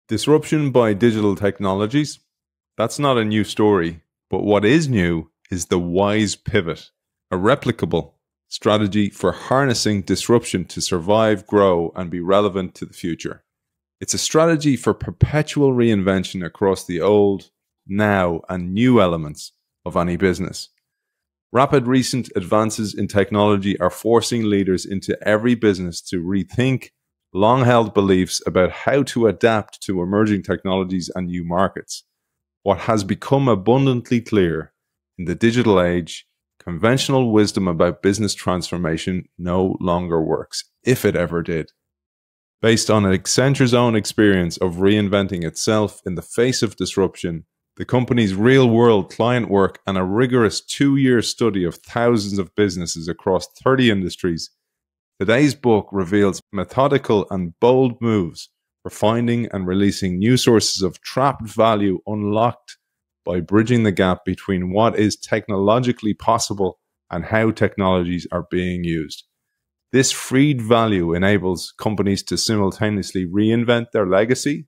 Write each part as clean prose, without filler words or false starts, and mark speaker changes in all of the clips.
Speaker 1: Disruption by digital technologies. That's not a new story, but what is new is the wise pivot, a replicable strategy for harnessing disruption to survive, grow, and be relevant to the future. It's a strategy for perpetual reinvention across the old, now, and new elements of any business. Rapid recent advances in technology are forcing leaders into every business to rethink long-held beliefs about how to adapt to emerging technologies and new markets. What has become abundantly clear in the digital age, conventional wisdom about business transformation no longer works, if it ever did. Based on Accenture's own experience of reinventing itself in the face of disruption, the company's real-world client work, and a rigorous 2-year study of thousands of businesses across 30 industries, today's book reveals methodical and bold moves for finding and releasing new sources of trapped value unlocked by bridging the gap between what is technologically possible and how technologies are being used. This freed value enables companies to simultaneously reinvent their legacy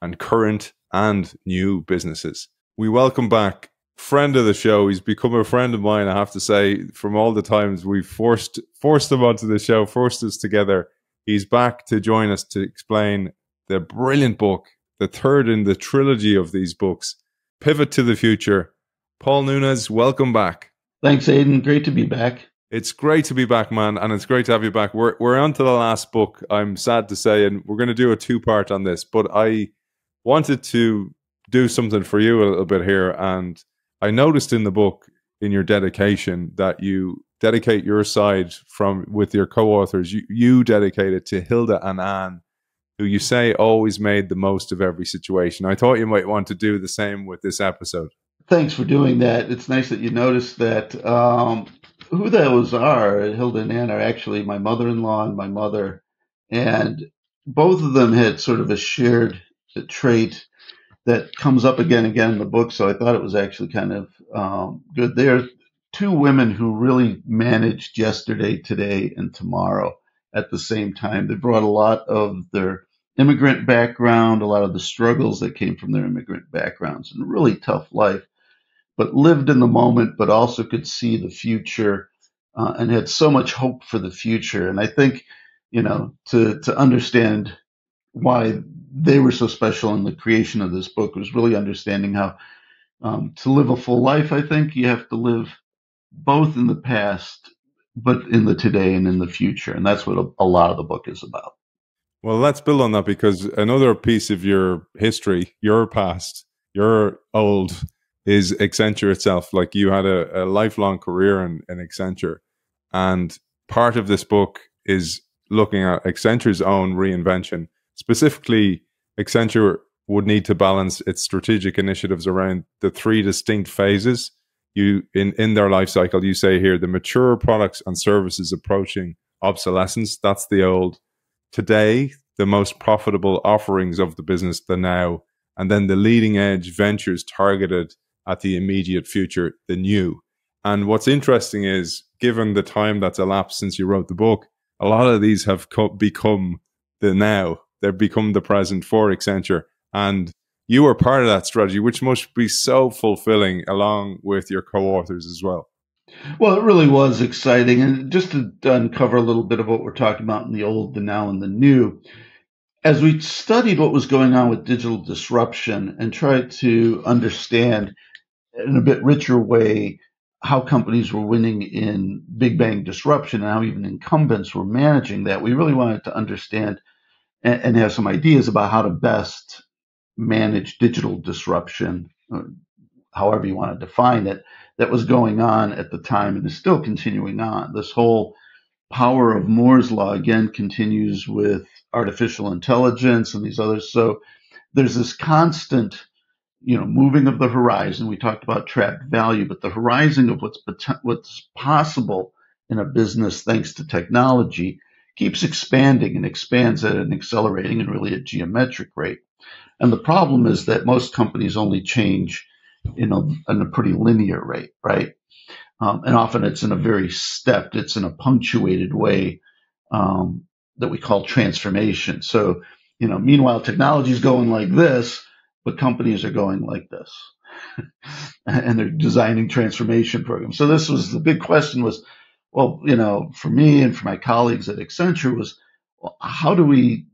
Speaker 1: and current and new businesses. We welcome back friend of the show. He's become a friend of mine, I have to say, from all the times we've forced him onto the show, forced us together. He's back to join us to explain the brilliant book, the third in the trilogy of these books, Pivot to the Future. Paul Nunes, welcome back.
Speaker 2: Thanks, Aidan. Great to be back.
Speaker 1: It's great to be back, man, and it's great to have you back. We're on to the last book, I'm sad to say, and we're going to do a two-part on this, but I wanted to do something for you a little bit here, and I noticed in the book, in your dedication, that you dedicate your side with your co-authors. You dedicate it to Hilda and Anne, who you say always made the most of every situation. I thought you might want to do the same with this episode.
Speaker 2: Thanks for doing that. It's nice that you noticed that. Who those are, Hilda and Anne, are actually my mother-in-law and my mother, and both of them had sort of a shared trait that comes up again and again in the book, so I thought it was actually kind of good. They're two women who really managed yesterday, today, and tomorrow at the same time. They brought a lot of their immigrant background, a lot of the struggles that came from their immigrant backgrounds, and a really tough life, but lived in the moment, but also could see the future and had so much hope for the future. And I think, to understand why they were so special in the creation of this book was really understanding how to live a full life. I think you have to live both in the past, but in the today and in the future. And that's what a lot of the book is about.
Speaker 1: Well, let's build on that, because another piece of your history, your past, your old, is Accenture itself. Like, you had a lifelong career in Accenture. And part of this book is looking at Accenture's own reinvention. Specifically, Accenture would need to balance its strategic initiatives around the three distinct phases in their life cycle. You say here, the mature products and services approaching obsolescence. That's the old. Today, the most profitable offerings of the business, the now. And then the leading edge ventures targeted at the immediate future, the new. And what's interesting is, given the time that's elapsed since you wrote the book, a lot of these have become the now. They've become the present for Accenture. And you were part of that strategy, which must be so fulfilling, along with your co-authors as well.
Speaker 2: Well, it really was exciting. And just to uncover a little bit of what we're talking about in the old, the now, and the new, as we studied what was going on with digital disruption and tried to understand in a bit richer way how companies were winning in big bang disruption and how even incumbents were managing that, we really wanted to understand and have some ideas about how to best manage digital disruption, however you want to define it, that was going on at the time and is still continuing on. This whole power of Moore's law, again, continues with artificial intelligence and these others. So there's this constant, moving of the horizon. We talked about trapped value, but the horizon of what's possible in a business thanks to technology keeps expanding and expands at an accelerating and really a geometric rate. And the problem is that most companies only change in a pretty linear rate, right? And often it's in a very stepped, it's in a punctuated way that we call transformation. So Meanwhile, technology is going like this, but companies are going like this, and they're designing transformation programs. So this was the big question was, well, for me and for my colleagues at Accenture was, well, how do we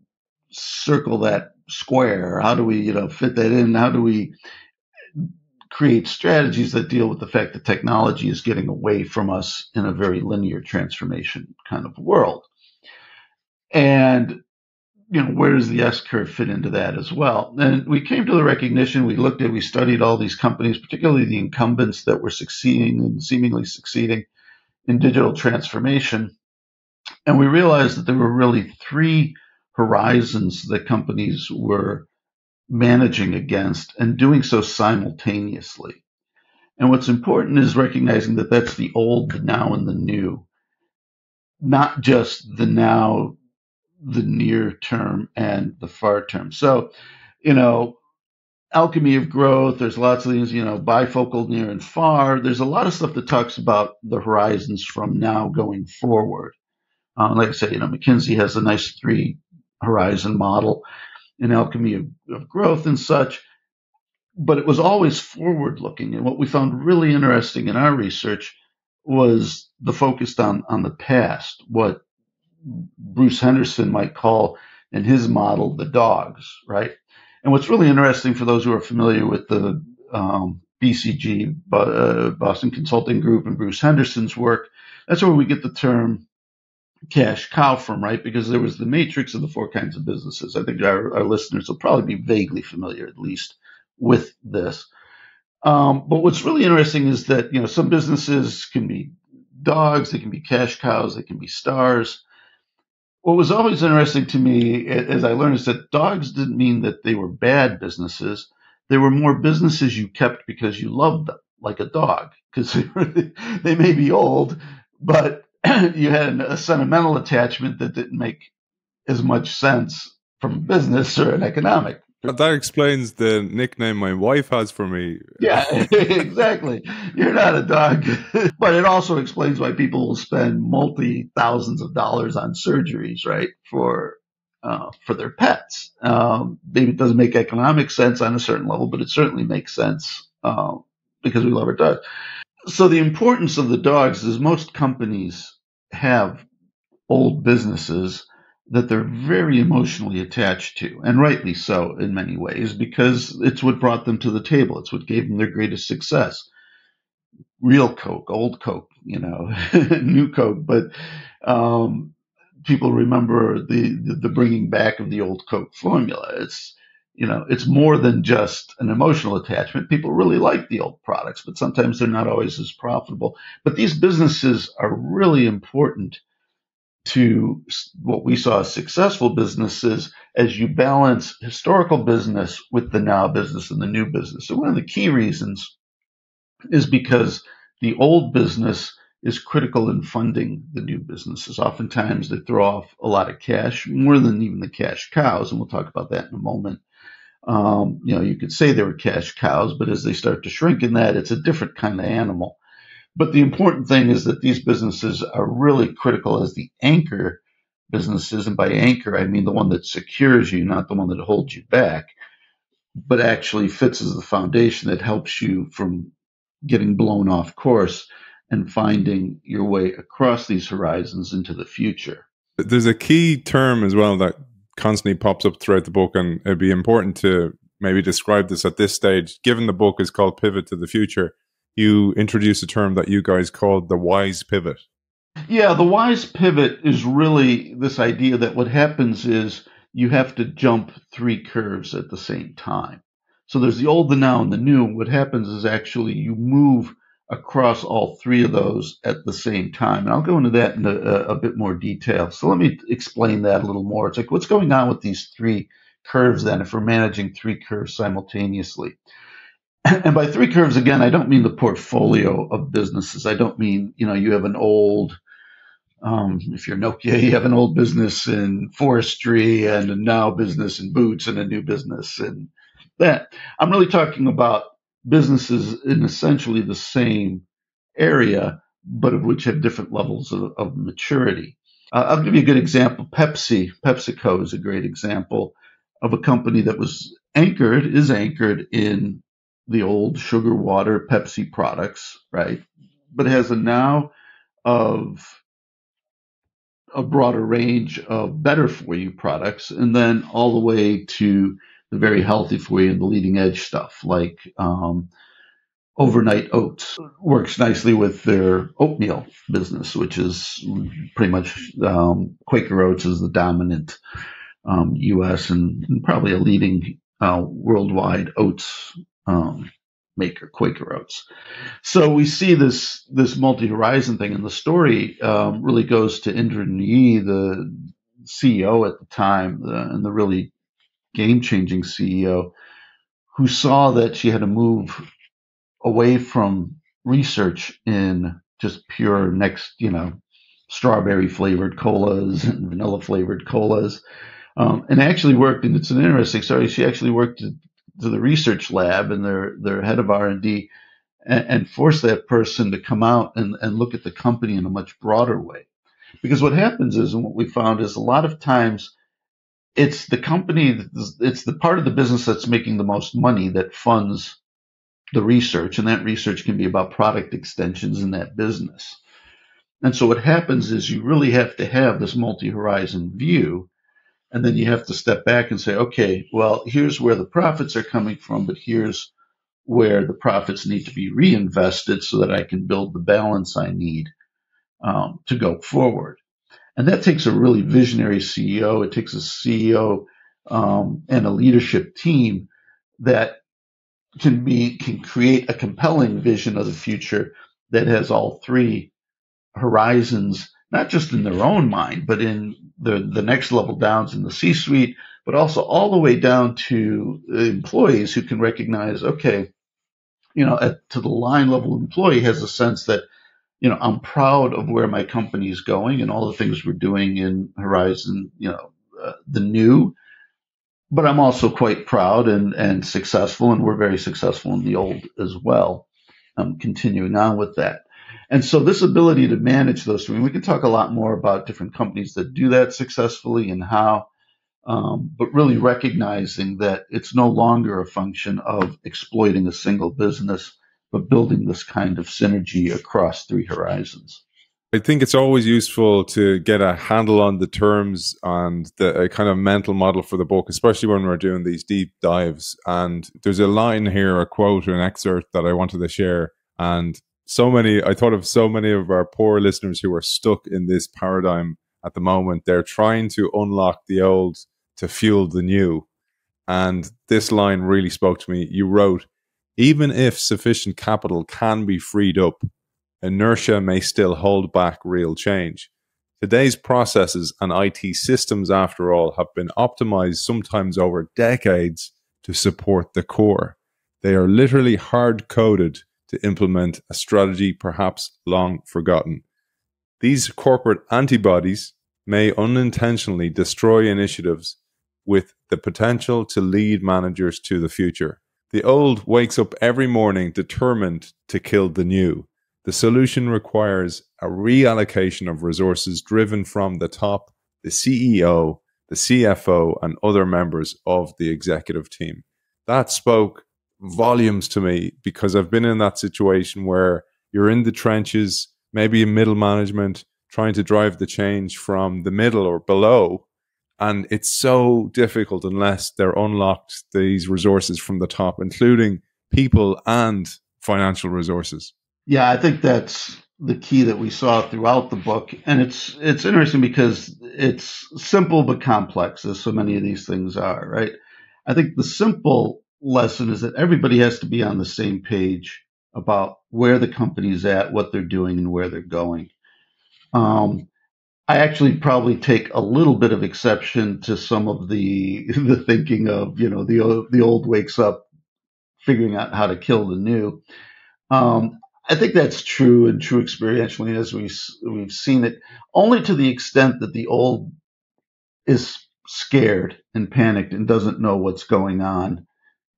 Speaker 2: circle that square? How do we, fit that in? How do we create strategies that deal with the fact that technology is getting away from us in a very linear transformation kind of world? And where does the S curve fit into that as well? And we came to the recognition, we studied all these companies, particularly the incumbents that were succeeding and seemingly succeeding in digital transformation. And we realized that there were really three horizons that companies were managing against and doing so simultaneously. And what's important is recognizing that that's the old, the now, and the new, not just the now, the near term, and the far term. So, alchemy of growth, there's lots of things, bifocal, near, and far. There's a lot of stuff that talks about the horizons from now going forward. Like I said, McKinsey has a nice three horizon model in alchemy of growth and such, but it was always forward looking. And what we found really interesting in our research was the focus on the past, what Bruce Henderson might call in his model the dogs, right? And what's really interesting for those who are familiar with the BCG, Boston Consulting Group, and Bruce Henderson's work, that's where we get the term cash cow from, right? Because there was the matrix of the four kinds of businesses. I think our listeners will probably be vaguely familiar, at least, with this. But what's really interesting is that, some businesses can be dogs, they can be cash cows, they can be stars. What was always interesting to me, as I learned, is that dogs didn't mean that they were bad businesses. They were more businesses you kept because you loved them, like a dog, because they may be old, but you had a sentimental attachment that didn't make as much sense from a business or an economic.
Speaker 1: That explains the nickname my wife has for me.
Speaker 2: Yeah, exactly. You're not a dog. But it also explains why people will spend multi-thousands of dollars on surgeries, right, for their pets. Maybe it doesn't make economic sense on a certain level, but it certainly makes sense because we love our dogs. So the importance of the dogs is most companies have old businesses that they're very emotionally attached to, and rightly so in many ways, because it's what brought them to the table. It's what gave them their greatest success. Real Coke, old Coke, new Coke, but people remember the bringing back of the old Coke formula. It's more than just an emotional attachment. People really like the old products, but sometimes they're not always as profitable. But these businesses are really important to what we saw as successful businesses as you balance historical business with the now business and the new business. So one of the key reasons is because the old business is critical in funding the new businesses. Oftentimes they throw off a lot of cash, more than even the cash cows, and we'll talk about that in a moment. You could say they were cash cows, but as they start to shrink in that, it's a different kind of animal. But the important thing is that these businesses are really critical as the anchor businesses. And by anchor, I mean the one that secures you, not the one that holds you back, but actually fits as the foundation that helps you from getting blown off course and finding your way across these horizons into the future.
Speaker 1: There's a key term as well that constantly pops up throughout the book, and it'd be important to maybe describe this at this stage. Given the book is called Pivot to the Future, you introduce a term that you guys called the wise pivot.
Speaker 2: Yeah, the wise pivot is really this idea that what happens is you have to jump three curves at the same time. So there's the old, the now, and the new. What happens is actually you move across all three of those at the same time. And I'll go into that in a bit more detail. So let me explain that a little more. It's like, what's going on with these three curves then if we're managing three curves simultaneously? And by three curves, again, I don't mean the portfolio of businesses. I don't mean, you have an old, if you're Nokia, you have an old business in forestry and a now business in boots and a new business in that. I'm really talking about businesses in essentially the same area, but of which have different levels of maturity. I'll give you a good example. PepsiCo is a great example. of a company that is anchored in the old sugar, water, Pepsi products, right? But has a now of a broader range of better for you products, and then all the way to the very healthy for you and the leading edge stuff like overnight oats works nicely with their oatmeal business, which is pretty much Quaker Oats is the dominant U.S. and probably a leading worldwide oats maker, Quaker Oats. So we see this multi-horizon thing, and the story really goes to Indra Nooyi, the CEO at the time, and the really game-changing CEO, who saw that she had to move away from research in just pure strawberry flavored colas and vanilla flavored colas, and actually worked. And it's an interesting story. She actually worked to the research lab and their head of R&D, and force that person to come out and look at the company in a much broader way. Because what happens is, and what we found is, a lot of times it's the company, it's the part of the business that's making the most money that funds the research, and that research can be about product extensions in that business. And so what happens is you really have to have this multi-horizon view, and then you have to step back and say, okay, well, here's where the profits are coming from, but here's where the profits need to be reinvested so that I can build the balance I need to go forward. And that takes a really visionary CEO. It takes a CEO and a leadership team that can create a compelling vision of the future that has all three horizons, not just in their own mind, but in the next level downs in the C-suite, but also all the way down to employees who can recognize, okay, to the line level employee has a sense that, I'm proud of where my company is going and all the things we're doing in Horizon, the new, but I'm also quite proud and successful, and we're very successful in the old as well. I'm continuing on with that. And so this ability to manage those three, we can talk a lot more about different companies that do that successfully and how, but really recognizing that it's no longer a function of exploiting a single business, but building this kind of synergy across three horizons.
Speaker 1: I think it's always useful to get a handle on the terms and a kind of mental model for the book, especially when we're doing these deep dives. And there's a line here, a quote, an excerpt that I wanted to share. And I thought of so many of our poor listeners who are stuck in this paradigm at the moment. They're trying to unlock the old to fuel the new. And this line really spoke to me. You wrote, even if sufficient capital can be freed up, inertia may still hold back real change. Today's processes and IT systems, after all, have been optimized sometimes over decades to support the core. They are literally hard-coded to implement a strategy perhaps long forgotten. These corporate antibodies may unintentionally destroy initiatives with the potential to lead managers to the future. The old wakes up every morning determined to kill the new. The solution requires a reallocation of resources driven from the top, the CEO, the CFO, and other members of the executive team. That spoke volumes to me because I've been in that situation where you're in the trenches, maybe in middle management, trying to drive the change from the middle or below. And it's so difficult unless they're unlocked, these resources from the top, including people and financial resources.
Speaker 2: Yeah, I think that's the key that we saw throughout the book. And it's interesting because it's simple but complex, as so many of these things are, right? I think the simple lesson is that everybody has to be on the same page about where the company's at, what they're doing, and where they're going. I actually probably take a little bit of exception to some of the thinking of, the old wakes up figuring out how to kill the new. I think that's true and true experientially as we've seen it, only to the extent that the old is scared and panicked and doesn't know what's going on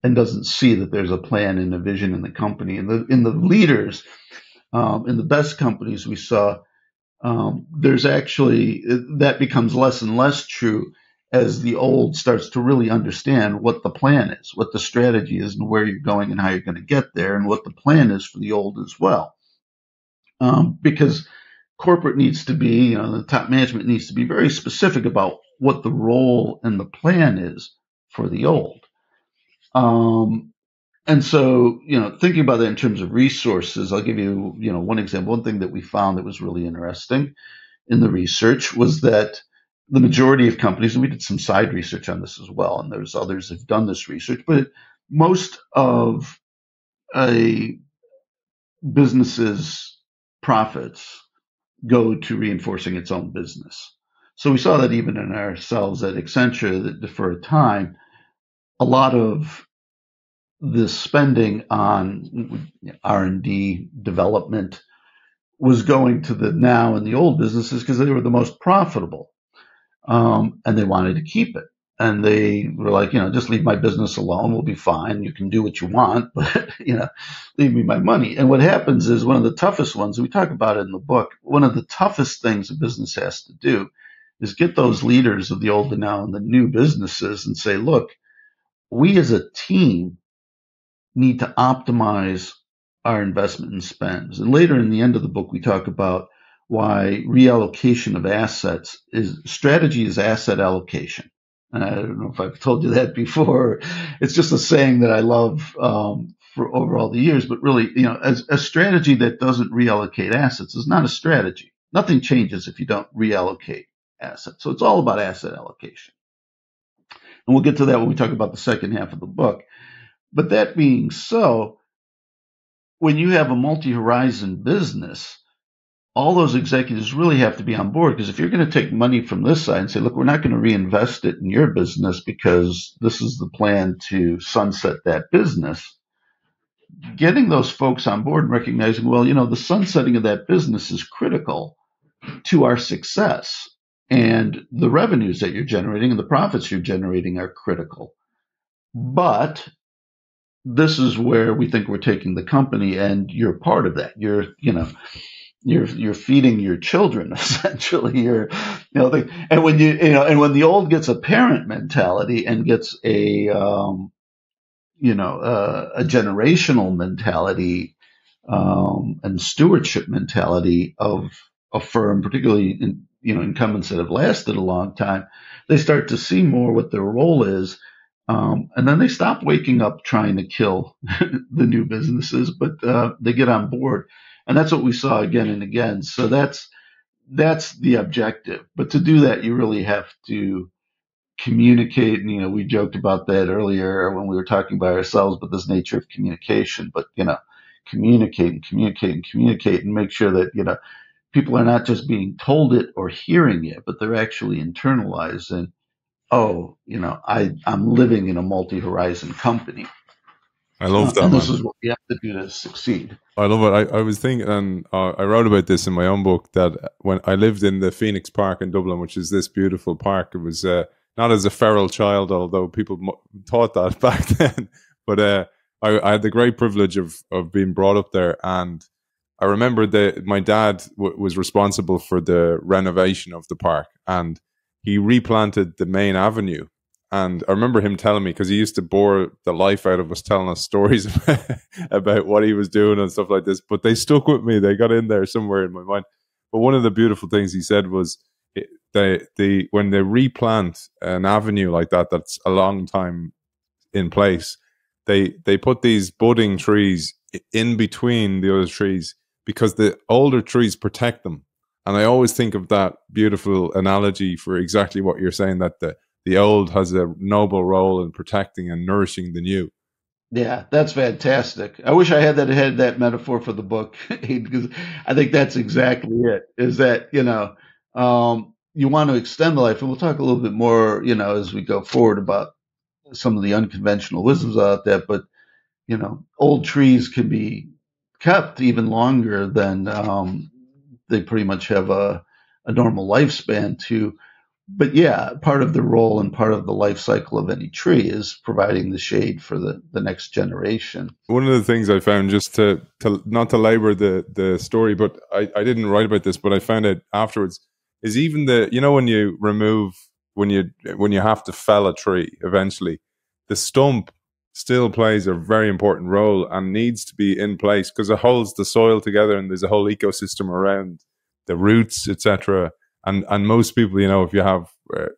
Speaker 2: and doesn't see that there's a plan and a vision in the company. And in the leaders, in the best companies we saw, there's actually, that becomes less and less true as the old starts to really understand what the plan is, what the strategy is, and where you're going and how you're going to get there, and what the plan is for the old as well. Because corporate needs to be, the top management needs to be very specific about what the role and the plan is for the old. And so, thinking about that in terms of resources, I'll give you, one example. One thing that we found that was really interesting in the research was that the majority of companies, and we did some side research on this as well, and there's others that have done this research, but most of a business's profits go to reinforcing its own business. So we saw that even in ourselves at Accenture, that for a time, a lot of the spending on R&D development was going to the now and the old businesses because they were the most profitable, and they wanted to keep it. And they were like, just leave my business alone. We'll be fine. You can do what you want, but, leave me my money. And what happens is one of the toughest ones, we talk about it in the book, one of the toughest things a business has to do is get those leaders of the old and now and the new businesses and say, look, we as a team need to optimize our investment and spends. And later in the end of the book, we talk about why reallocation of assets strategy is asset allocation. And I don't know if I've told you that before. It's just a saying that I love for over all the years. But really, a strategy that doesn't reallocate assets is not a strategy. Nothing changes if you don't reallocate assets. So it's all about asset allocation. And we'll get to that when we talk about the second half of the book. But that being so, when you have a multi-horizon business, all those executives really have to be on board, because if you're going to take money from this side and say, look, we're not going to reinvest it in your business because this is the plan to sunset that business, getting those folks on board and recognizing, well, the sunsetting of that business is critical to our success, and the revenues that you're generating and the profits you're generating are critical. But this is where we think we're taking the company, and you're part of that. You're feeding your children, essentially. And when and when the old gets a parent mentality and gets a generational mentality and stewardship mentality of a firm, particularly incumbents that have lasted a long time, they start to see more what their role is. And then they stop waking up trying to kill the new businesses, but they get on board. And that's what we saw again and again. So that's the objective. But to do that, you really have to communicate. And, we joked about that earlier when we were talking about ourselves, but this nature of communication. But, communicate and make sure that, people are not just being told it or hearing it, but they're actually internalizing, oh, I'm living in a multi-horizon company.
Speaker 1: I love that.
Speaker 2: And this is what we have to do to succeed.
Speaker 1: I love it. I was thinking, and I wrote about this in my own book, that when I lived in the Phoenix Park in Dublin, which is this beautiful park, it was not as a feral child, although people thought that back then, but I had the great privilege of being brought up there. And I remember that my dad was responsible for the renovation of the park, and he replanted the main avenue. And I remember him telling me, because he used to bore the life out of us telling us stories about what he was doing and stuff like this, but they stuck with me. They got in there somewhere in my mind. But one of the beautiful things he said was when they replant an avenue like that, that's a long time in place, they put these budding trees in between the other trees because the older trees protect them. And I always think of that beautiful analogy for exactly what you're saying, that the old has a noble role in protecting and nourishing the new.
Speaker 2: Yeah, that's fantastic. I wish I had that metaphor for the book, because I think that's exactly it. Is that you want to extend the life, and we'll talk a little bit more, as we go forward about some of the unconventional wisdoms out there. But old trees can be kept even longer than they pretty much have a normal lifespan too. But yeah, part of the role and part of the life cycle of any tree is providing the shade for the next generation.
Speaker 1: One of the things I found, just to not to labor the story, but I didn't write about this, but I found it afterwards, is even when you remove when you have to fell a tree eventually, the stump still plays a very important role and needs to be in place because it holds the soil together and there's a whole ecosystem around the roots, etc. And most people, if you have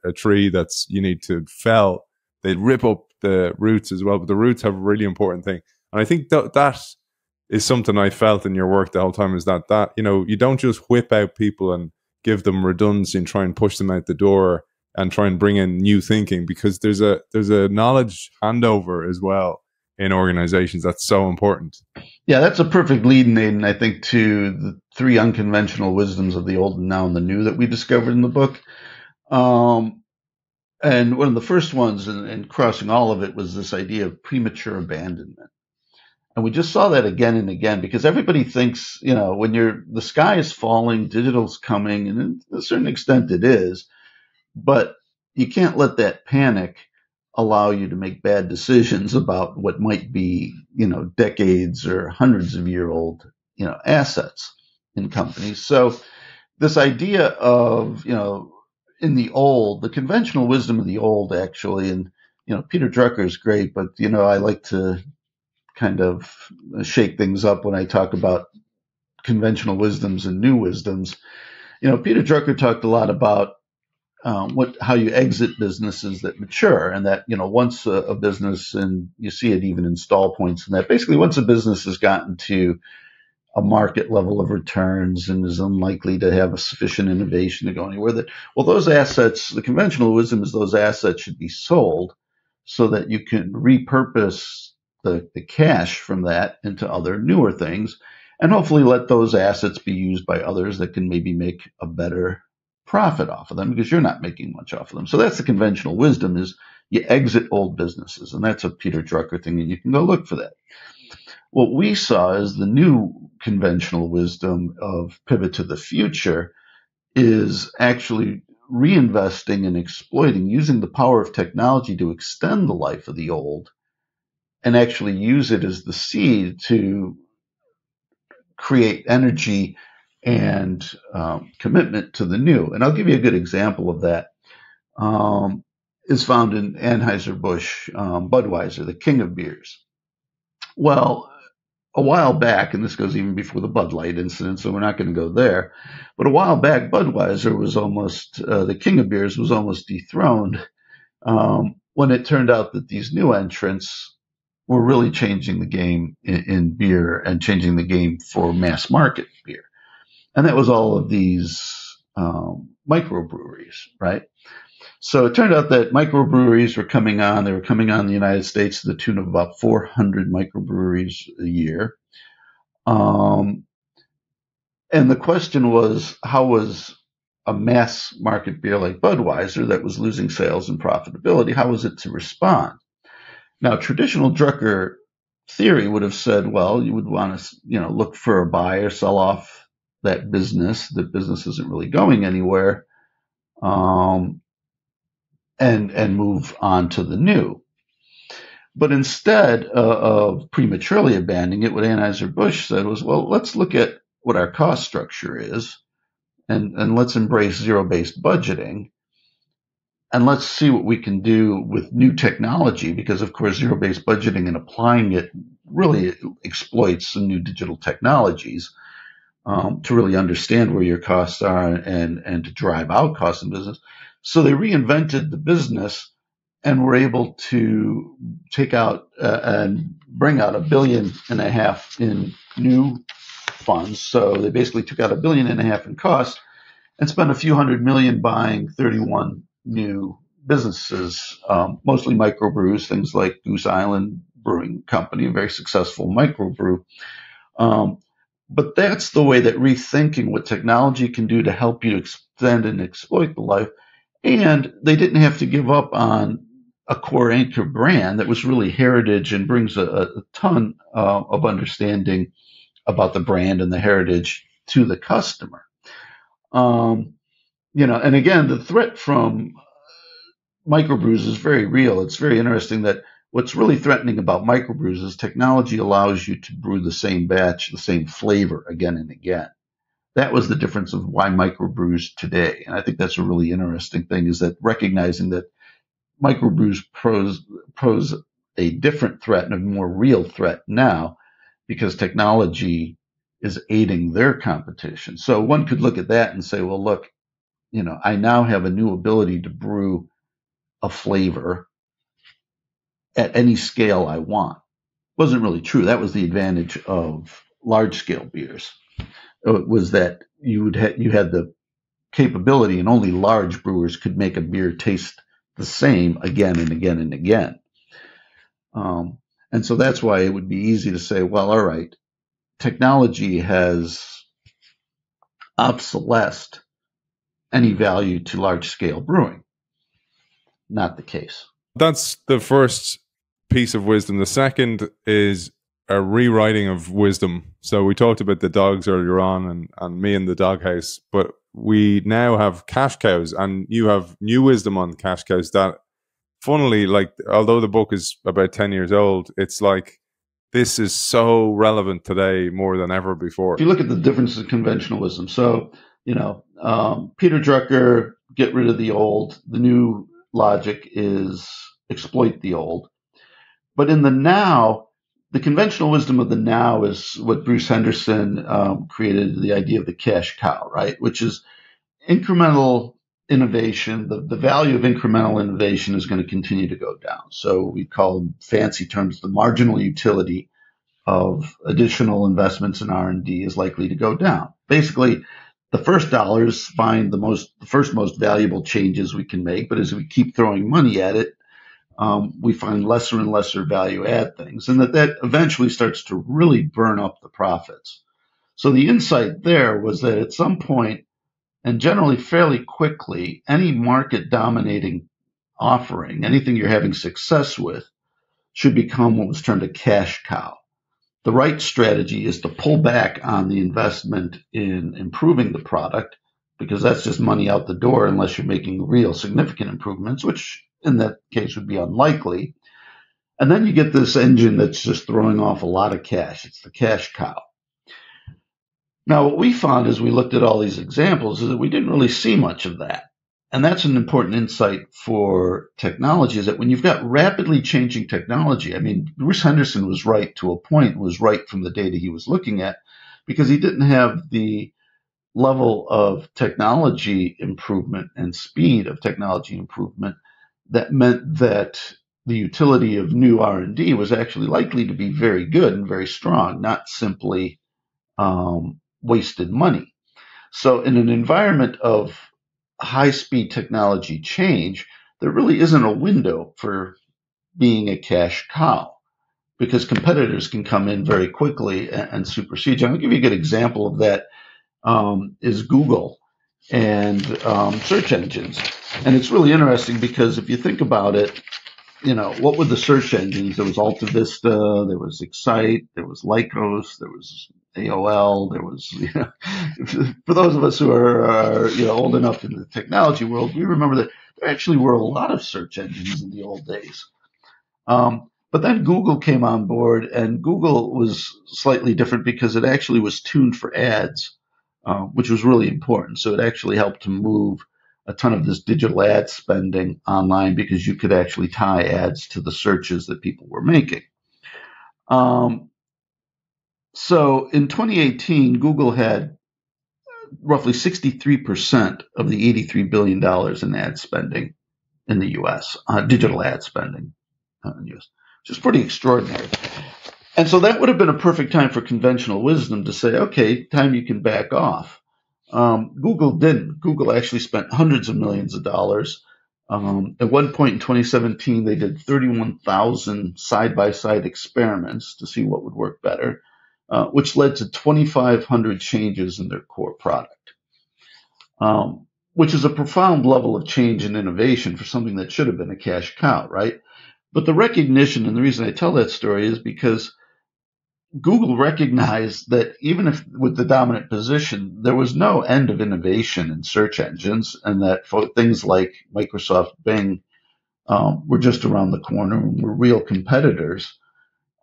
Speaker 1: a tree that's you need to fell, they rip up the roots as well. But the roots have a really important thing, and I think that is something I felt in your work the whole time. Is that you don't just whip out people and give them redundancy and try and push them out the door and try and bring in new thinking, because there's a knowledge handover as well in organizations that's so important.
Speaker 2: Yeah, that's a perfect lead, Aidan, I think, to the 3 unconventional wisdoms of the old and now and the new that we discovered in the book. And one of the first ones, and crossing all of it, was this idea of premature abandonment. And we just saw that again and again, because everybody thinks, when the sky is falling, digital's coming, and to a certain extent it is, but you can't let that panic allow you to make bad decisions about what might be, decades or hundreds of year old, assets in companies. So this idea of, in the conventional wisdom of the old, actually, and, Peter Drucker is great, but, I like to kind of shake things up when I talk about conventional wisdoms and new wisdoms. Peter Drucker talked a lot about how you exit businesses that mature, and that once a business, and you see it even in stall points, and that basically once a business has gotten to a market level of returns and is unlikely to have a sufficient innovation to go anywhere, those assets, the conventional wisdom is those assets should be sold so that you can repurpose the cash from that into other newer things, and hopefully let those assets be used by others that can maybe make a better profit off of them, because you're not making much off of them. So that's the conventional wisdom, is you exit old businesses. And that's a Peter Drucker thing, and you can go look for that. What we saw is the new conventional wisdom of pivot to the future is actually reinvesting and exploiting, using the power of technology to extend the life of the old and actually use it as the seed to create energy and commitment to the new. And I'll give you a good example of that. Is found in Anheuser-Busch, Budweiser, the king of beers. Well, a while back, and this goes even before the Bud Light incident, so we're not going to go there, but a while back, Budweiser was almost, the king of beers was almost dethroned when it turned out that these new entrants were really changing the game in beer and changing the game for mass market beer. And that was all of these microbreweries, right? So it turned out that microbreweries were coming on. They were coming on in the United States to the tune of about 400 microbreweries a year. And the question was, how was a mass market beer like Budweiser that was losing sales and profitability, how was it to respond? Now, traditional Drucker theory would have said, well, you would want to, look for a buyer, sell off that business. The business isn't really going anywhere, and move on to the new. But instead of prematurely abandoning it, what Anheuser-Busch said was, well, let's look at what our cost structure is, and let's embrace zero-based budgeting. And let's see what we can do with new technology, because, of course, zero-based budgeting and applying it really exploits some new digital technologies to really understand where your costs are and to drive out costs in business. So they reinvented the business and were able to take out and bring out $1.5 billion in new funds. So they basically took out $1.5 billion in costs and spent a few $100 million buying 31 new businesses, mostly microbrews, things like Goose Island Brewing Company, a very successful microbrew. But that's the way that rethinking what technology can do to help you extend and exploit the life. And they didn't have to give up on a core anchor brand that was really heritage and brings a ton of understanding about the brand and the heritage to the customer. And again, the threat from microbrews is very real. It's very interesting that what's really threatening about microbrews is technology allows you to brew the same batch, the same flavor again and again. That was the difference of why microbrews today. And I think that's a really interesting thing, is that recognizing that microbrews pose a different threat and a more real threat now because technology is aiding their competition. So one could look at that and say, well, look, I now have a new ability to brew a flavor at any scale I want. Wasn't really true. That was the advantage of large scale beers. It was that you had the capability, and only large brewers could make a beer taste the same again and again and again. And so that's why it would be easy to say, well, all right, technology has obsolesced any value to large scale brewing. Not the case.
Speaker 1: That's the first piece of wisdom. The second is a rewriting of wisdom. So we talked about the dogs earlier on, and me in the doghouse, but we now have cash cows, and you have new wisdom on cash cows that, funnily, like, although the book is about 10 years old, it's like this is so relevant today more than ever before.
Speaker 2: If you look at the differences in conventional wisdom, so Peter Drucker, get rid of the old. The new logic is exploit the old. But in the now, the conventional wisdom of the now is what Bruce Henderson created, the idea of the cash cow, right? Which is incremental innovation. The value of incremental innovation is going to continue to go down. So we call them fancy terms, the marginal utility of additional investments in R&D is likely to go down. Basically, the first dollars find the first most valuable changes we can make, but as we keep throwing money at it, we find lesser and lesser value add things, and that eventually starts to really burn up the profits. So the insight there was that at some point, and generally fairly quickly, any market dominating offering, anything you're having success with, should become what was termed a cash cow. The right strategy is to pull back on the investment in improving the product, because that's just money out the door unless you're making real significant improvements, which in that case would be unlikely. And then you get this engine that's just throwing off a lot of cash. It's the cash cow. Now, what we found as we looked at all these examples is that we didn't really see much of that. And that's an important insight for technology, is that when you've got rapidly changing technology, I mean, Bruce Henderson was right to a point, was right from the data he was looking at, because he didn't have the level of technology improvement and speed of technology improvement that meant that the utility of new R&D was actually likely to be very good and very strong, not simply wasted money. So in an environment of high-speed technology change, there really isn't a window for being a cash cow, because competitors can come in very quickly and supersede you. I'll give you a good example of that, is Google and search engines. And it's really interesting because if you think about it, what were the search engines? There was Alta Vista, there was Excite, there was Lycos, there was AOL, there was, for those of us who are old enough in the technology world, we remember that there actually were a lot of search engines in the old days. But then Google came on board, and Google was slightly different because it actually was tuned for ads, which was really important. So it actually helped to move a ton of this digital ad spending online, because you could actually tie ads to the searches that people were making. So in 2018, Google had roughly 63% of the $83 billion in ad spending in the U.S., digital ad spending in the U.S., which is pretty extraordinary. And so that would have been a perfect time for conventional wisdom to say, okay, time you can back off. Google didn't. Google actually spent hundreds of millions of dollars. At one point in 2017, they did 31,000 side-by-side experiments to see what would work better, which led to 2,500 changes in their core product, which is a profound level of change and innovation for something that should have been a cash cow, right? But the recognition, and the reason I tell that story is because Google recognized that even if with the dominant position, there was no end of innovation in search engines, and that things like Microsoft Bing were just around the corner and were real competitors.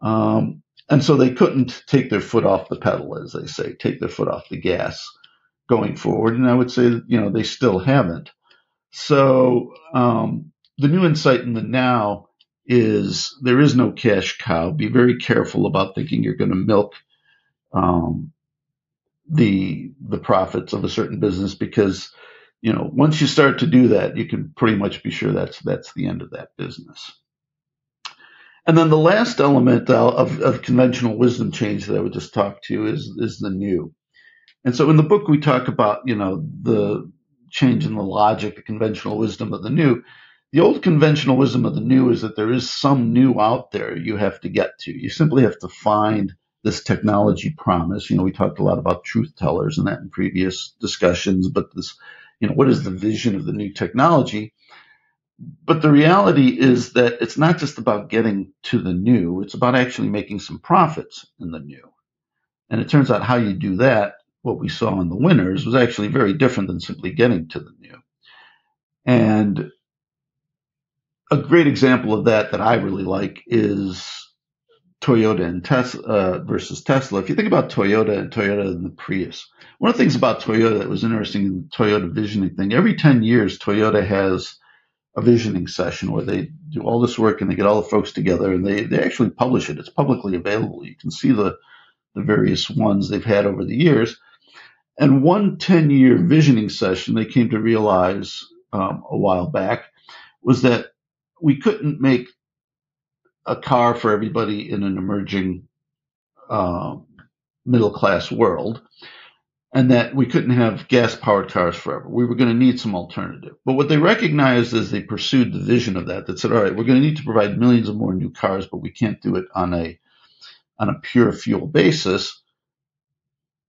Speaker 2: And so they couldn't take their foot off the pedal, as they say, take their foot off the gas. going forward. And I would say that, they still haven't. So the new insight in the now is there is no cash cow. Be very careful about thinking you're going to milk um, the profits of a certain business, because once you start to do that, you can pretty much be sure that's the end of that business. And then the last element of conventional wisdom change that I would just talk to is the new. And so in the book we talk about the change in the logic, the conventional wisdom of the new. The old conventional wisdom of the new is that there is some new out there you have to get to. You simply have to find this technology promise. We talked a lot about truth tellers and that in previous discussions, but this, what is the vision of the new technology? But the reality is that it's not just about getting to the new, it's about actually making some profits in the new. And it turns out how you do that, what we saw in the winners, was actually very different than simply getting to the new. And a great example of that I really like is Toyota and Tesla versus Tesla. If you think about Toyota and the Prius, one of the things about Toyota that was interesting in the Toyota visioning thing, every 10 years, Toyota has a visioning session where they do all this work and they get all the folks together and they actually publish it. It's publicly available. You can see the various ones they've had over the years. And one 10-year visioning session they came to realize a while back was that we couldn't make a car for everybody in an emerging middle-class world, and that we couldn't have gas-powered cars forever. We were going to need some alternative. But what they recognized as they pursued the vision of that said, all right, we're going to need to provide millions of more new cars, but we can't do it on a pure fuel basis,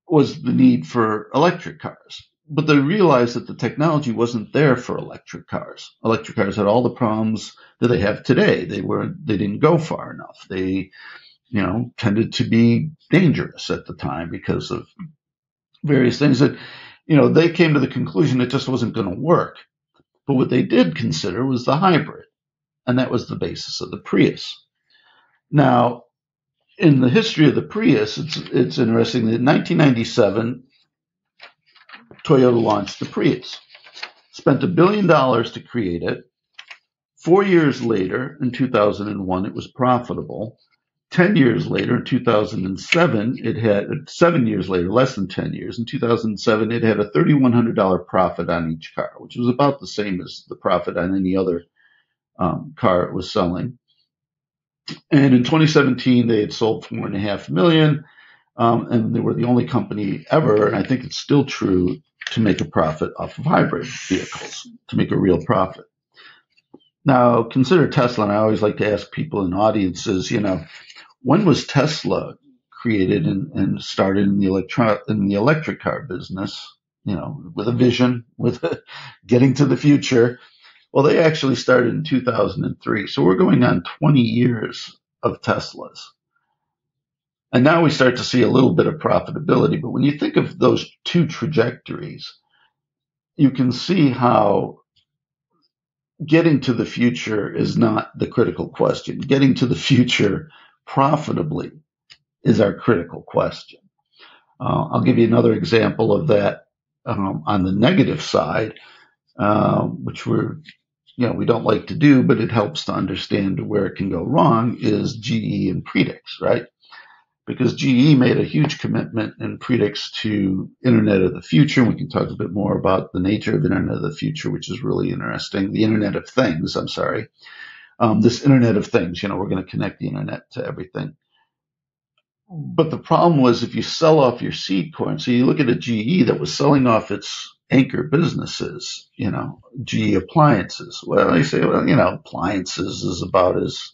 Speaker 2: was the need for electric cars. But they realized that the technology wasn't there for electric cars. Electric cars had all the problems that they have today. They didn't go far enough. They, tended to be dangerous at the time because of various things that, they came to the conclusion it just wasn't going to work. But what they did consider was the hybrid, and that was the basis of the Prius. Now, in the history of the Prius, it's interesting that in 1997, Toyota launched the Prius, spent $1 billion to create it. 4 years later, in 2001, it was profitable. 10 years later, in 2007, it had 7 years later, less than 10 years, in 2007, it had a $3,100 profit on each car, which was about the same as the profit on any other car it was selling. And in 2017, they had sold 4.5 million, and they were the only company ever, and I think it's still true, to make a profit off of hybrid vehicles, to make a real profit. Now, consider Tesla, and I always like to ask people in audiences, when was Tesla created and started in the electric car business, with a vision, with getting to the future? Well, they actually started in 2003. So we're going on 20 years of Teslas. And now we start to see a little bit of profitability. But when you think of those two trajectories, you can see how getting to the future is not the critical question. Getting to the future profitably is our critical question. I'll give you another example of that on the negative side, which we don't like to do, but it helps to understand where it can go wrong, is GE and Predix, right? Because GE made a huge commitment in Predix to Internet of the Future. We can talk a bit more about the nature of Internet of the Future, which is really interesting. The Internet of Things, I'm sorry. This Internet of Things, we're going to connect the Internet to everything. But the problem was if you sell off your seed corn, so you look at a GE that was selling off its anchor businesses, GE appliances. Well, they say, appliances is about as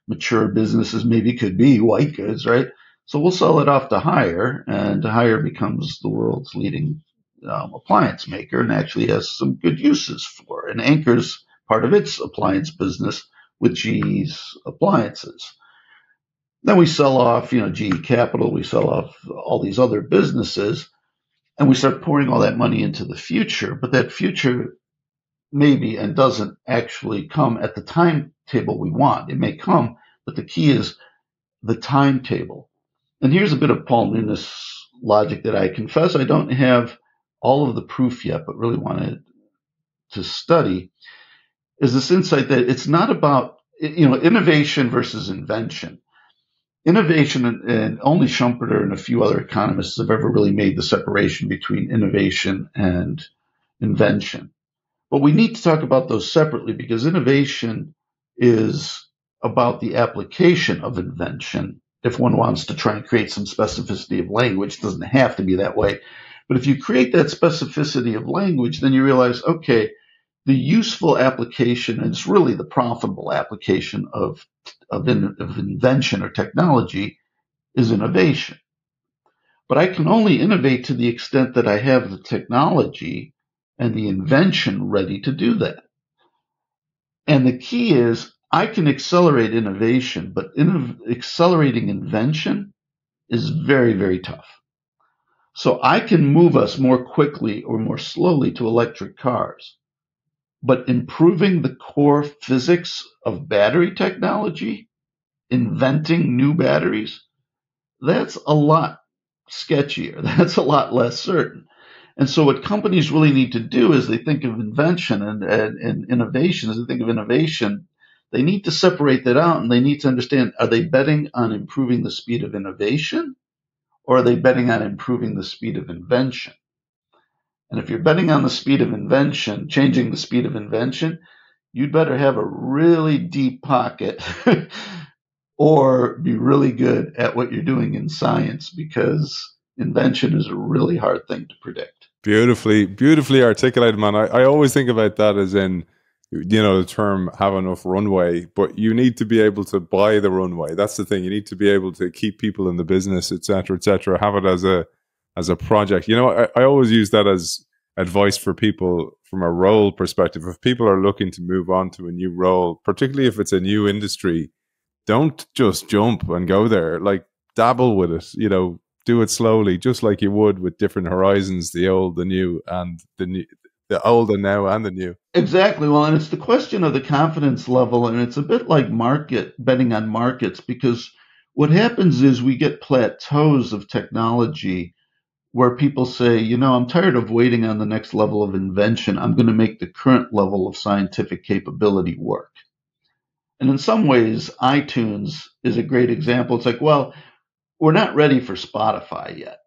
Speaker 2: mature business as maybe could be, white goods, right? So we'll sell it off to Haier, and Haier becomes the world's leading appliance maker and actually has some good uses for it, and anchors part of its appliance business with GE's appliances. Then we sell off, GE Capital, we sell off all these other businesses, and we start pouring all that money into the future. But that future maybe and doesn't actually come at the timetable we want. It may come, but the key is the timetable. And here's a bit of Paul Nunes logic that I confess I don't have all of the proof yet, but really wanted to study, is this insight that it's not about, innovation versus invention. Innovation, and only Schumpeter and a few other economists have ever really made the separation between innovation and invention. But we need to talk about those separately, because innovation is about the application of invention. If one wants to try and create some specificity of language, it doesn't have to be that way. But if you create that specificity of language, then you realize, okay, the useful application, and it's really the profitable application of invention or technology, is innovation. But I can only innovate to the extent that I have the technology and the invention ready to do that. And the key is, I can accelerate innovation, but accelerating invention is very, very tough. So I can move us more quickly or more slowly to electric cars, but improving the core physics of battery technology, inventing new batteries, that's a lot sketchier. That's a lot less certain. And so what companies really need to do is they think of invention and innovation. As they think of innovation, they need to separate that out, and they need to understand, are they betting on improving the speed of innovation, or are they betting on improving the speed of invention? And if you're betting on the speed of invention, changing the speed of invention, you'd better have a really deep pocket or be really good at what you're doing in science, because invention is a really hard thing to predict.
Speaker 1: Beautifully articulated, man. I always think about that as in, the term have enough runway, but you need to be able to buy the runway. That's the thing. You need to be able to keep people in the business, et cetera, have it as a project. I always use that as advice for people from a role perspective. If people are looking to move on to a new role, particularly if it's a new industry, don't just jump and go there. Like, dabble with it, do it slowly, just like you would with different horizons, the old, the new, and the old and now and the new.
Speaker 2: Exactly. Well, and it's the question of the confidence level, and it's a bit like betting on markets, because what happens is we get plateaus of technology where people say, I'm tired of waiting on the next level of invention. I'm going to make the current level of scientific capability work. And in some ways, iTunes is a great example. It's like, well, we're not ready for Spotify yet,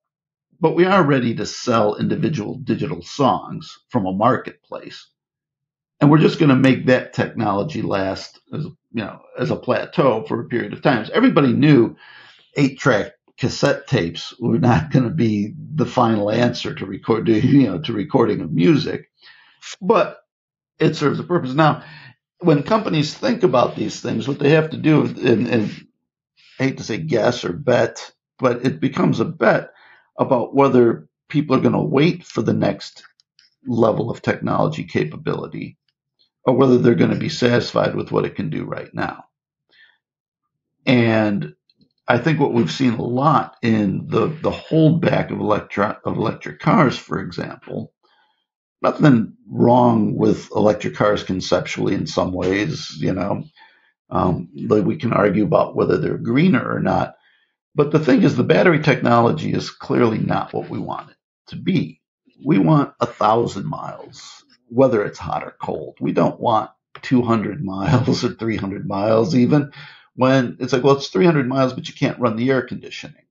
Speaker 2: but we are ready to sell individual digital songs from a marketplace. And we're just going to make that technology last as a plateau for a period of time. So everybody knew 8-track cassette tapes were not going to be the final answer to recording of music, but it serves a purpose. Now, when companies think about these things, what they have to do, and I hate to say guess or bet, but it becomes a bet about whether people are going to wait for the next level of technology capability, or whether they're going to be satisfied with what it can do right now. And I think what we've seen a lot in the holdback of electric cars, for example, nothing wrong with electric cars conceptually in some ways, we can argue about whether they're greener or not. But the thing is, the battery technology is clearly not what we want it to be. We want 1,000 miles, whether it's hot or cold. We don't want 200 miles or 300 miles even, when it's like, well, it's 300 miles, but you can't run the air conditioning.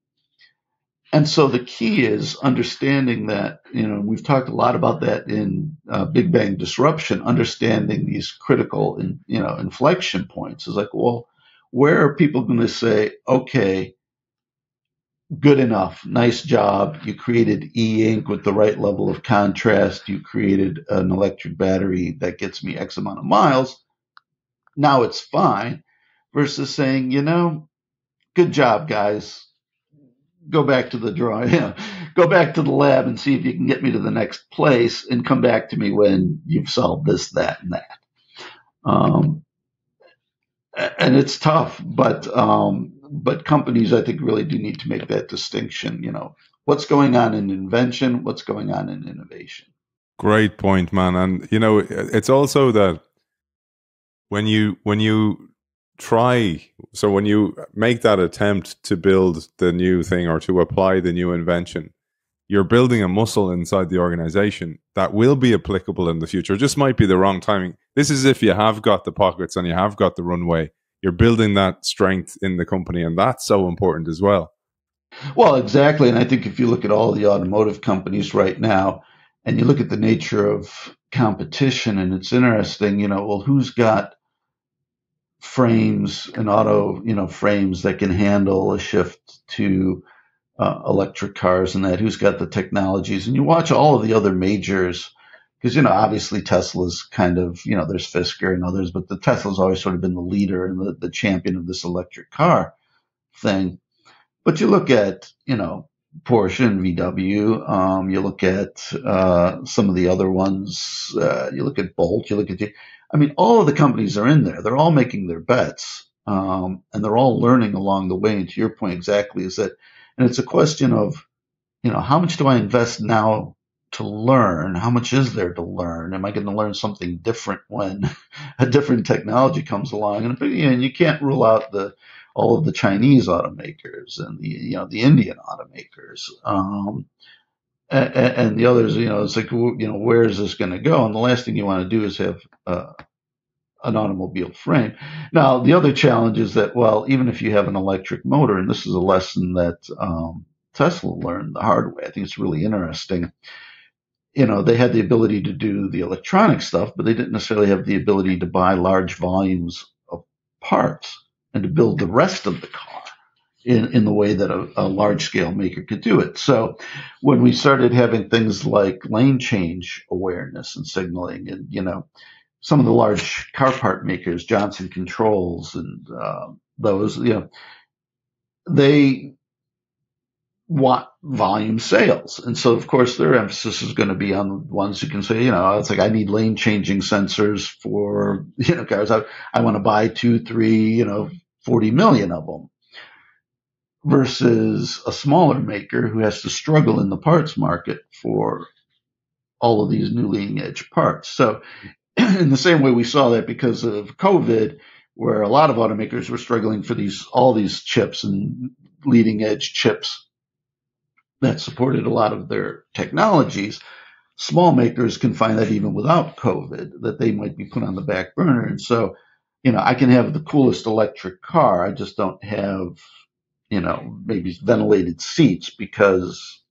Speaker 2: And so the key is understanding that, we've talked a lot about that in Big Bang Disruption, understanding these critical, inflection points. Is like, well, where are people going to say, okay, good enough, nice job, you created e-ink with the right level of contrast, you created an electric battery that gets me X amount of miles, now it's fine, versus saying, good job, guys. Go back to the drawing, go back to the lab and see if you can get me to the next place, and come back to me when you've solved this, that, and that. And it's tough, but companies, I think, really do need to make that distinction. What's going on in invention, what's going on in innovation.
Speaker 1: Great point, man. And it's also that when you when you make that attempt to build the new thing or to apply the new invention, you're building a muscle inside the organization that will be applicable in the future. It just might be the wrong timing. This is if you have got the pockets and you have got the runway. You're building that strength in the company, and that's so important as well.
Speaker 2: Well, exactly. And I think if you look at all the automotive companies right now and you look at the nature of competition, and it's interesting, well, who's got frames and frames that can handle a shift to electric cars and that, who's got the technologies? And you watch all of the other majors, because, obviously Tesla's kind of, there's Fisker and others, but the Tesla's always sort of been the leader and the champion of this electric car thing. But you look at, Porsche and VW, you look at some of the other ones, you look at Bolt, you look at all of the companies are in there. They're all making their bets, and they're all learning along the way. And to your point exactly is that, and it's a question of, how much do I invest now to learn? How much is there to learn? Am I going to learn something different when a different technology comes along? And you can't rule out all of the Chinese automakers and the Indian automakers, and the others. It's like, where is this going to go? And the last thing you want to do is have an automobile frame. Now, the other challenge is that, well, even if you have an electric motor, and this is a lesson that Tesla learned the hard way. I think it's really interesting. They had the ability to do the electronic stuff, but they didn't necessarily have the ability to buy large volumes of parts and to build the rest of the car in the way that a large scale maker could do it. So when we started having things like lane change awareness and signaling, and, some of the large car part makers, Johnson Controls and those, they want volume sales. And so, of course, their emphasis is going to be on the ones who can say, it's like, I need lane changing sensors for, cars. I want to buy 2, 3, 40 million of them, versus a smaller maker who has to struggle in the parts market for all of these new leading edge parts. So in the same way, we saw that because of COVID, where a lot of automakers were struggling for all these chips and leading edge chips that supported a lot of their technologies. Small makers can find that even without COVID, that they might be put on the back burner. And so, I can have the coolest electric car. I just don't have, maybe ventilated seats because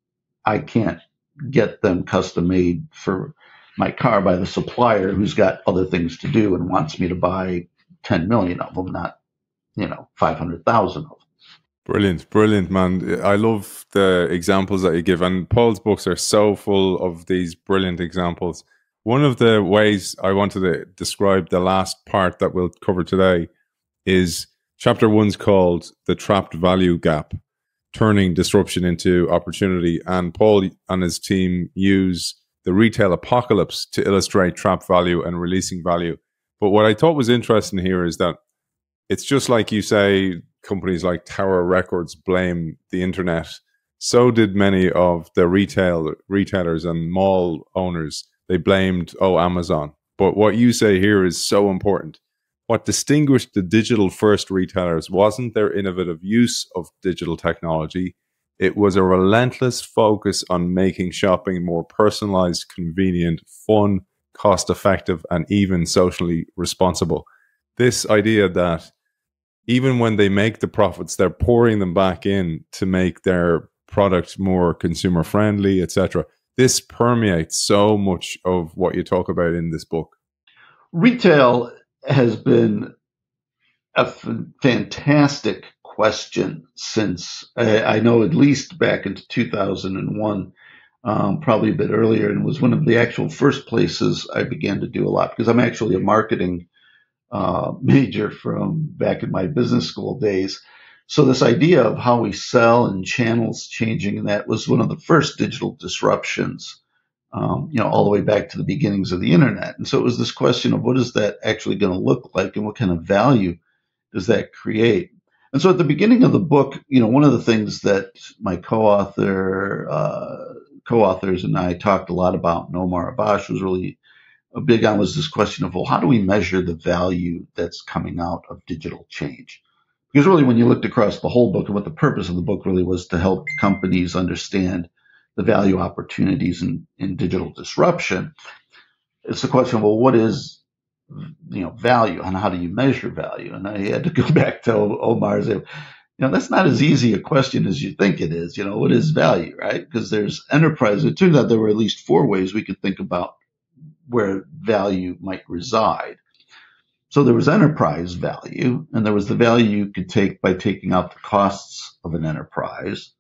Speaker 2: I can't get them custom made for my car by the supplier who's got other things to do and wants me to buy 10 million of them, not, 500,000 of them.
Speaker 1: Brilliant, man. I love the examples that you give, and Paul's books are so full of these brilliant examples. One of the ways I wanted to describe the last part that we'll cover today is chapter 1's called The Trapped Value Gap, Turning Disruption into Opportunity. And Paul and his team use the retail apocalypse to illustrate trapped value and releasing value. But what I thought was interesting here is that it's just like you say, companies like Tower Records blame the internet. So did many of the retailers and mall owners. They blamed, Amazon. But what you say here is so important. What distinguished the digital first retailers wasn't their innovative use of digital technology. It was a relentless focus on making shopping more personalized, convenient, fun, cost-effective, and even socially responsible. This idea that even when they make the profits, they're pouring them back in to make their product more consumer-friendly, etc. This permeates so much of what you talk about in this book.
Speaker 2: Retail has been a fantastic question since, I know, at least back into 2001, probably a bit earlier, and was one of the actual first places I began to do a lot, because I'm actually a marketing major from back in my business school days. So this idea of how we sell and channels changing, and that was one of the first digital disruptions, all the way back to the beginnings of the internet. And so it was this question of what is that actually going to look like, and what kind of value does that create? And so at the beginning of the book, one of the things that my co-authors and I talked a lot about, and Omar Abash was really big on, was this question of, well, how do we measure the value that's coming out of digital change? Because really, when you looked across the whole book, and what the purpose of the book really was to help companies understand the value opportunities in digital disruption. It's the question, well, what is value, and how do you measure value? And I had to go back to Omar's. That's not as easy a question as you think it is. What is value, right? Because there's enterprise. It turns out there were at least 4 ways we could think about where value might reside. So there was enterprise value, and there was the value you could take by taking out the costs of an enterprise.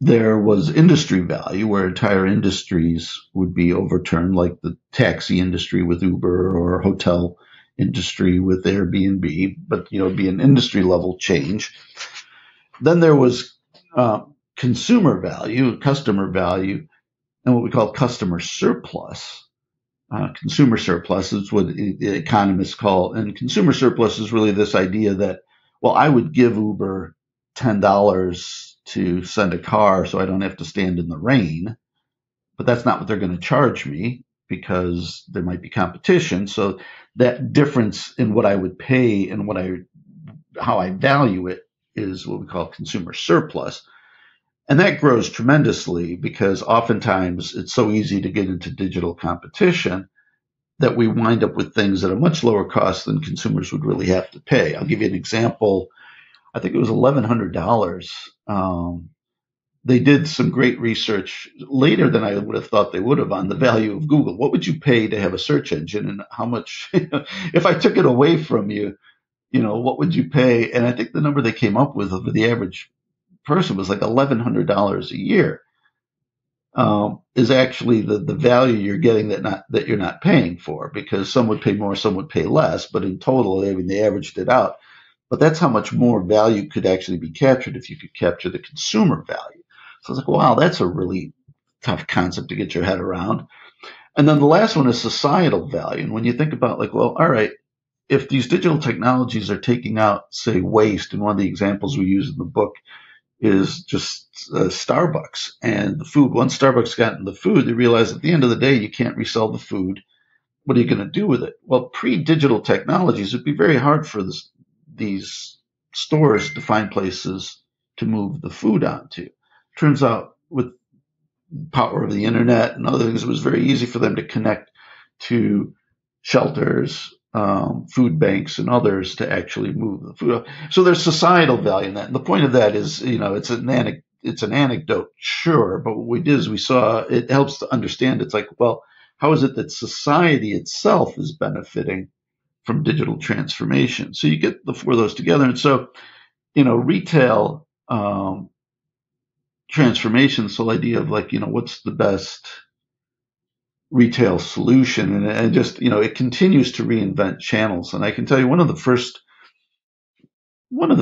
Speaker 2: There was industry value, where entire industries would be overturned, like the taxi industry with Uber or hotel industry with Airbnb, but it'd be an industry level change. Then there was consumer value, customer value, and what we call customer surplus. Consumer surplus is what the economists call, and consumer surplus is really this idea that, well, I would give Uber $10 to send a car so I don't have to stand in the rain, but that's not what they're going to charge me because there might be competition. So that difference in what I would pay and how I value it is what we call consumer surplus. And that grows tremendously because oftentimes it's so easy to get into digital competition that we wind up with things at a much lower cost than consumers would really have to pay. I'll give you an example. I think it was $1,100. They did some great research later than I would have thought they would have on the value of Google. What would you pay to have a search engine, and how much, if I took it away from you, what would you pay? And I think the number they came up with for the average person was like $1,100 a year. Is actually the value you're getting that you're not paying for, because some would pay more, some would pay less, but in total, they averaged it out. But that's how much more value could actually be captured if you could capture the consumer value. So I was like, wow, that's a really tough concept to get your head around. And then the last one is societal value. And when you think about all right, if these digital technologies are taking out, say, waste, and one of the examples we use in the book is just Starbucks and the food. Once Starbucks got in the food, they realized at the end of the day, you can't resell the food. What are you going to do with it? Well, pre-digital technologies, it'd be very hard for these stores to find places to move the food onto. Turns out with the power of the internet and other things, it was very easy for them to connect to shelters, food banks, and others to actually move the food. So there's societal value in that. And the point of that is, it's an anecdote, sure, but what we did is we saw it helps to understand. It's like, well, how is it that society itself is benefiting from digital transformation? So you get the 4 of those together. And so, retail transformation, so the idea of what's the best retail solution, and just it continues to reinvent channels. And I can tell you one of the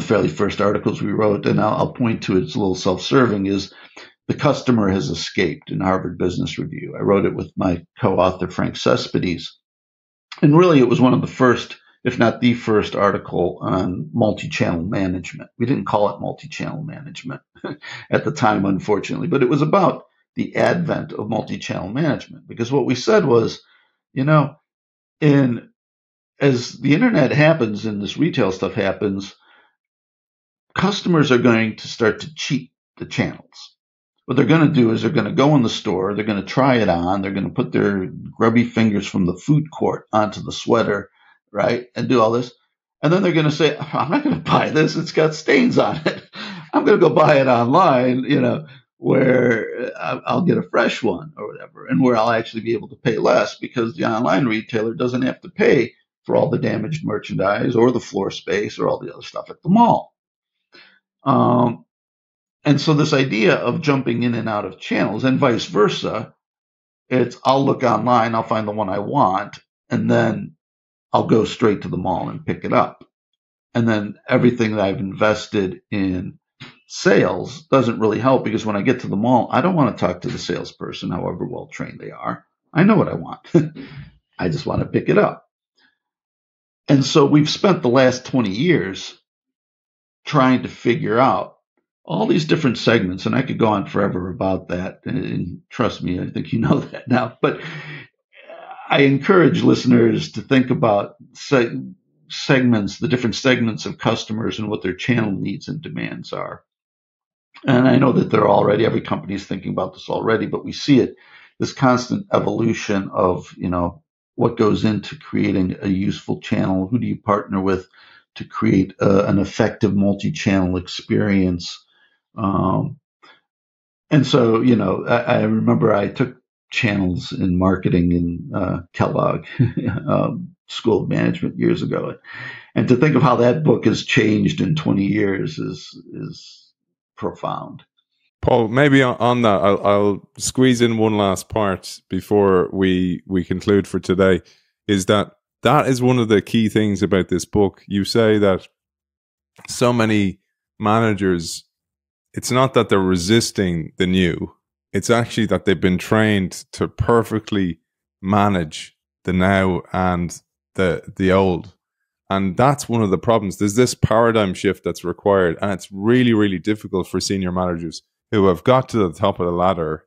Speaker 2: fairly first articles we wrote, and I'll point to it, it's a little self-serving, is The Customer Has Escaped in Harvard Business Review. I wrote it with my co-author Frank Cespedes, and really it was one of the first, if not the first, article on multi-channel management. We didn't call it multi-channel management at the time, unfortunately, but it was about the advent of multi-channel management. Because what we said was, as the internet happens and this retail stuff happens, customers are going to start to cheat the channels. What they're going to do is they're going to go in the store, they're going to try it on, they're going to put their grubby fingers from the food court onto the sweater, right, and do all this. And then they're going to say, I'm not going to buy this, it's got stains on it. I'm going to go buy it online, where I'll get a fresh one or whatever, and where I'll actually be able to pay less because the online retailer doesn't have to pay for all the damaged merchandise or the floor space or all the other stuff at the mall. And so this idea of jumping in and out of channels, and vice versa, it's I'll look online, I'll find the one I want, and then I'll go straight to the mall and pick it up. And then everything that I've invested in sales doesn't really help, because when I get to the mall, I don't want to talk to the salesperson, however well trained they are. I know what I want. I just want to pick it up. And so we've spent the last 20 years trying to figure out all these different segments, and I could go on forever about that. And trust me, I think you know that now. But I encourage listeners to think about segments, the different segments of customers and what their channel needs and demands are. And I know that they're already, every company is thinking about this already, but we see it, this constant evolution of, what goes into creating a useful channel. Who do you partner with to create an effective multi-channel experience? Um, and so, I remember I took channels in marketing in Kellogg School of Management years ago. And to think of how that book has changed in 20 years is profound.
Speaker 1: Paul, maybe on that, I'll squeeze in one last part before we conclude for today. Is that is one of the key things about this book. You say that so many managers, it's not that they're resisting the new, it's actually that they've been trained to perfectly manage the now and the old. And that's one of the problems. There's this paradigm shift that's required, and it's really, really difficult for senior managers who have got to the top of the ladder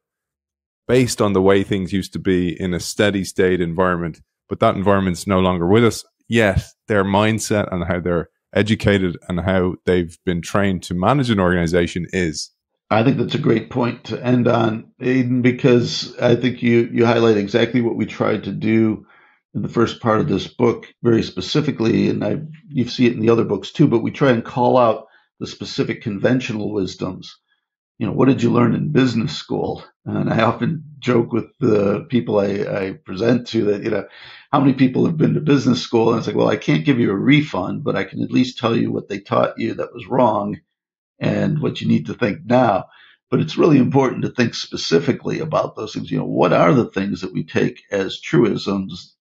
Speaker 1: based on the way things used to be in a steady state environment. But that environment's no longer with us. Yet their mindset and how they're educated and how they've been trained to manage an organization is.
Speaker 2: I think that's a great point to end on, Aidan, because I think you highlight exactly what we tried to do in the first part of this book very specifically, and you see it in the other books too, but we try and call out the specific conventional wisdoms. What did you learn in business school? And I often joke with the people I present to that, how many people have been to business school? And it's like, well, I can't give you a refund, but I can at least tell you what they taught you that was wrong and what you need to think now. But it's really important to think specifically about those things. What are the things that we take as truisms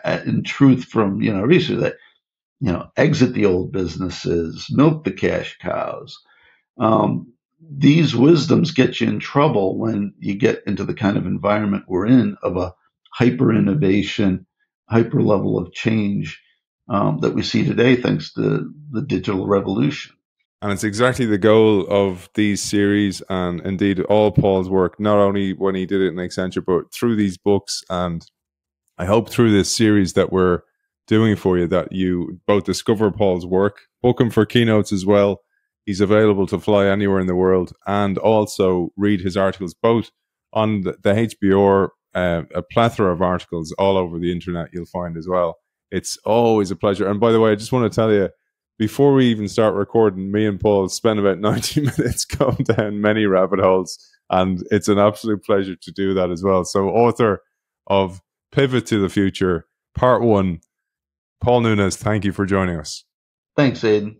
Speaker 2: in truth from, research that, exit the old businesses, milk the cash cows. These wisdoms get you in trouble when you get into the kind of environment we're in of a hyper innovation, hyper level of change that we see today thanks to the digital revolution.
Speaker 1: And it's exactly the goal of these series and indeed all Paul's work, not only when he did it in Accenture, but through these books. And I hope through this series that we're doing for you that you both discover Paul's work, book him for keynotes as well. He's available to fly anywhere in the world, and also read his articles both on the HBR, a plethora of articles all over the internet you'll find as well. It's always a pleasure. And by the way, I just want to tell you, before we even start recording, me and Paul spent about 90 minutes going down many rabbit holes, and it's an absolute pleasure to do that as well. So, author of Pivot to the Future, Part 1, Paul Nunes, thank you for joining us.
Speaker 2: Thanks, Aidan.